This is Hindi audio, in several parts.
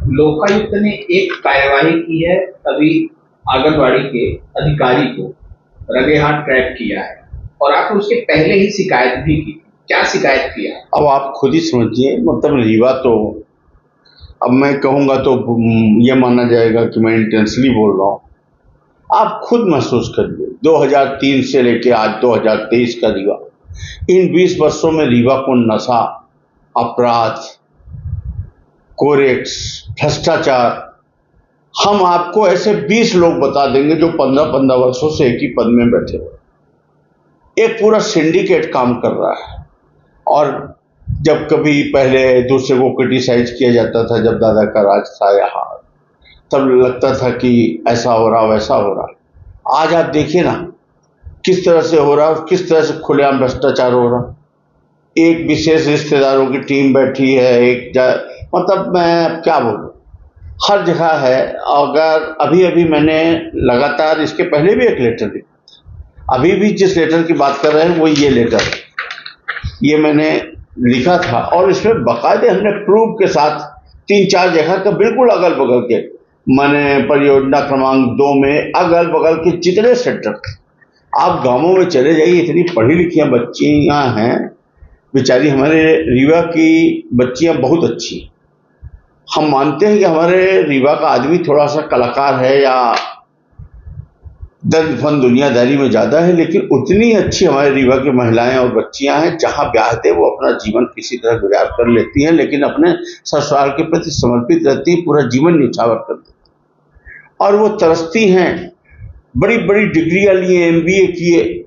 लोकायुक्त ने एक कार्यवाही की है, अभी आंगनबाड़ी के अधिकारी को रंगे हाथ ट्रैप किया है और आपने उसके पहले ही शिकायत भी की। क्या शिकायत किया? अब आप खुद ही समझिए, मतलब रीवा तो अब मैं कहूँगा तो ये माना जाएगा कि मैं इंटेंशनली बोल रहा हूँ। आप खुद महसूस करिए, 2003 से लेके आज 2023 का रीवा, इन 20 वर्षों में रीवा को नशा, अपराध, कोरेक्स, भ्रष्टाचार, हम आपको ऐसे 20 लोग बता देंगे जो 15-15 वर्षों से एक ही पद में बैठे हुए। एक पूरा सिंडिकेट काम कर रहा है। और जब कभी पहले दूसरे को क्रिटिसाइज किया जाता था, जब दादा का राज था यहाँ, तब लगता था कि ऐसा हो रहा वैसा हो रहा। आज आप देखिए ना किस तरह से हो रहा, किस तरह से खुलेआम भ्रष्टाचार हो रहा। एक विशेष रिश्तेदारों की टीम बैठी है, मतलब मैं क्या बोलूं, हर जगह है। अगर अभी मैंने लगातार इसके पहले भी एक लेटर लिखा, अभी भी जिस लेटर की बात कर रहे हैं वो ये लेटर है, ये मैंने लिखा था और इसमें बाकायदे हमने प्रूफ के साथ 3-4 जगह का बिल्कुल अगल बगल के, मैंने परियोजना क्रमांक 2 में अगल बगल के जितने सेक्टर, आप गांवों में चले जाइए, इतनी पढ़ी लिखी बच्चियां हैं बेचारी। हमारे रीवा की बच्चियां बहुत अच्छी। हम मानते हैं कि हमारे रीवा का आदमी थोड़ा सा कलाकार है या दर्द फन दुनियादारी में ज़्यादा है, लेकिन उतनी अच्छी हमारे रीवा की महिलाएं और बच्चियां हैं, जहां ब्याहते वो अपना जीवन किसी तरह गुजार कर लेती हैं, लेकिन अपने ससुराल के प्रति समर्पित रहती हैं, पूरा जीवन निछावर कर देती हैं। और वो तरसती हैं, बड़ी बड़ी डिग्रियां लिए, MBA किए,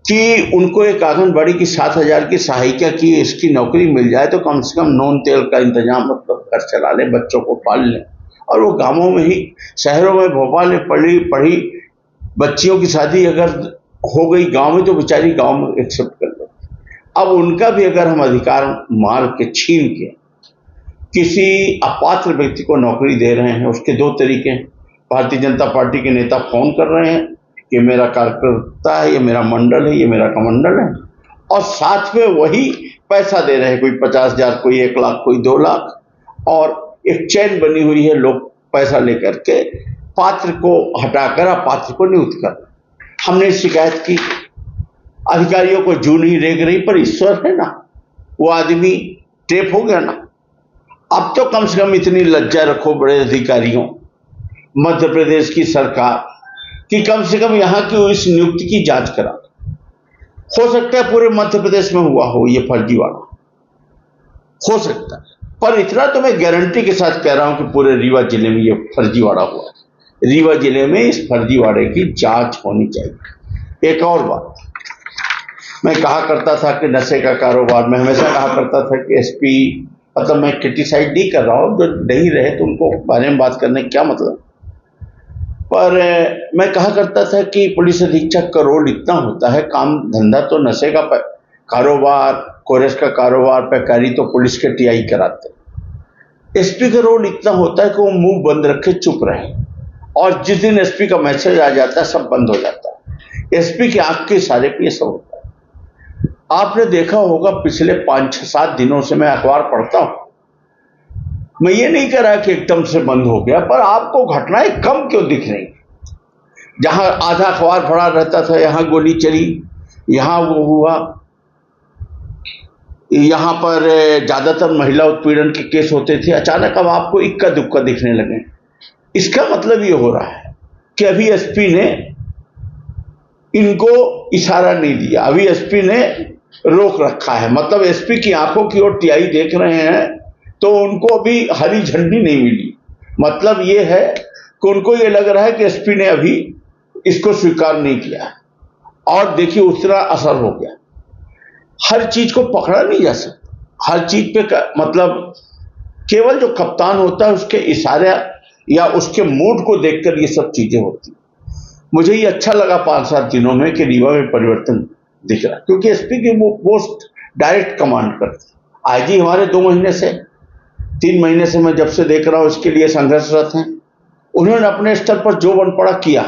कि उनको एक आंगनबाड़ी की 7,000 की सहायिका की इसकी नौकरी मिल जाए तो कम से कम नून तेल का इंतजाम, मतलब घर चला लें, बच्चों को पाल लें। और वो गांवों में ही, शहरों में भोपाल में पढ़ी बच्चियों की शादी अगर हो गई गांव में तो बेचारी गांव में एक्सेप्ट कर लो। अब उनका भी अगर हम अधिकार मार के, छीन के किसी अपात्र व्यक्ति को नौकरी दे रहे हैं, उसके 2 तरीके हैं। भारतीय जनता पार्टी के नेता फोन कर रहे हैं कि मेरा कार्यकर्ता है, ये मेरा मंडल है, ये मेरा कमंडल है, और साथ में वही पैसा दे रहे हैं, कोई 50,000, कोई 1 लाख, कोई 2 लाख, और एक चैन बनी हुई है, लोग पैसा लेकर के पात्र को हटाकर अपात्र को नियुक्त कर। हमने शिकायत की, अधिकारियों को जू नहीं रेग रही, पर ईश्वर है ना, वो आदमी टेप हो गया ना। अब तो कम से कम इतनी लज्जा रखो बड़े अधिकारियों, मध्य प्रदेश की सरकार, कि कम से कम यहाँ की इस नियुक्ति की जांच करा। हो सकता है पूरे मध्य प्रदेश में हुआ हो ये फर्जीवाड़ा, हो सकता है, पर इतना तो मैं गारंटी के साथ कह रहा हूं कि पूरे रीवा जिले में ये फर्जीवाड़ा हुआ। रीवा जिले में इस फर्जीवाड़े की जांच होनी चाहिए। एक और बात, मैं कहा करता था कि नशे का कारोबार, मैं हमेशा कहा करता था कि SP, मतलब मैं क्रिटिसाइज नहीं कर रहा हूं, जो नहीं रहे तो उनको बारे में बात करने क्या मतलब, पर मैं कहा करता था कि पुलिस अधीक्षक का रोल इतना होता है, काम धंधा तो नशे का कारोबार, कोरेस का कारोबार, पैकारी तो पुलिस के TI कराते। SP का रोल इतना होता है कि वो मुंह बंद रखे चुप रहे, और जिस दिन SP का मैसेज आ जाता है सब बंद हो जाता है। SP की आंख के इशारे पे ये सब होता है। आपने देखा होगा पिछले 5-7 दिनों से मैं अखबार पढ़ता हूं, मैं ये नहीं कह रहा कि एकदम से बंद हो गया, पर आपको घटनाएं कम क्यों दिख रही? जहां आधा अखबार पड़ा रहता था, यहां गोली चली, यहां वो हुआ, यहां पर ज्यादातर महिला उत्पीड़न के केस होते थे, अचानक अब आपको इक्का दुक्का दिखने लगे। इसका मतलब ये हो रहा है कि अभी SP ने इनको इशारा नहीं दिया, अभी SP ने रोक रखा है, मतलब SP की आंखों की ओर TI देख रहे हैं तो उनको अभी हरी झंडी नहीं मिली। मतलब ये है कि उनको ये लग रहा है कि SP ने अभी इसको स्वीकार नहीं किया, और देखिए उस तरह असर हो गया। हर चीज को पकड़ा नहीं जा सकता, हर चीज पे मतलब केवल जो कप्तान होता है उसके इशारे या उसके मूड को देखकर ये सब चीजें होती। मुझे ये अच्छा लगा 5-7 दिनों में कि रीवा में परिवर्तन दिख रहा, क्योंकि SP की वो पोस्ट डायरेक्ट कमांड करती। IG हमारे 2 महीने से 3 महीने से मैं जब से देख रहा हूं इसके लिए संघर्षरत हैं। उन्होंने अपने स्तर पर जो बन पड़ा किया,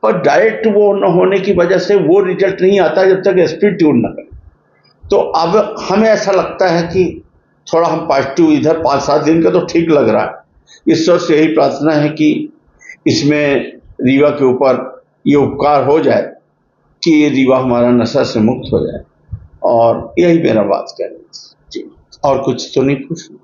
पर डायरेक्ट वो न होने की वजह से वो रिजल्ट नहीं आता जब तक SP ट्यून न करे। तो अब हमें ऐसा लगता है कि थोड़ा हम पॉजिटिव इधर 5-7 दिन का तो ठीक लग रहा है। ईश्वर से यही प्रार्थना है कि इसमें रीवा के ऊपर ये उपकार हो जाए कि ये रीवा हमारा नशा से मुक्त हो जाए, और यही मेरा बात कहना है जी। और कुछ तो नहीं पूछना।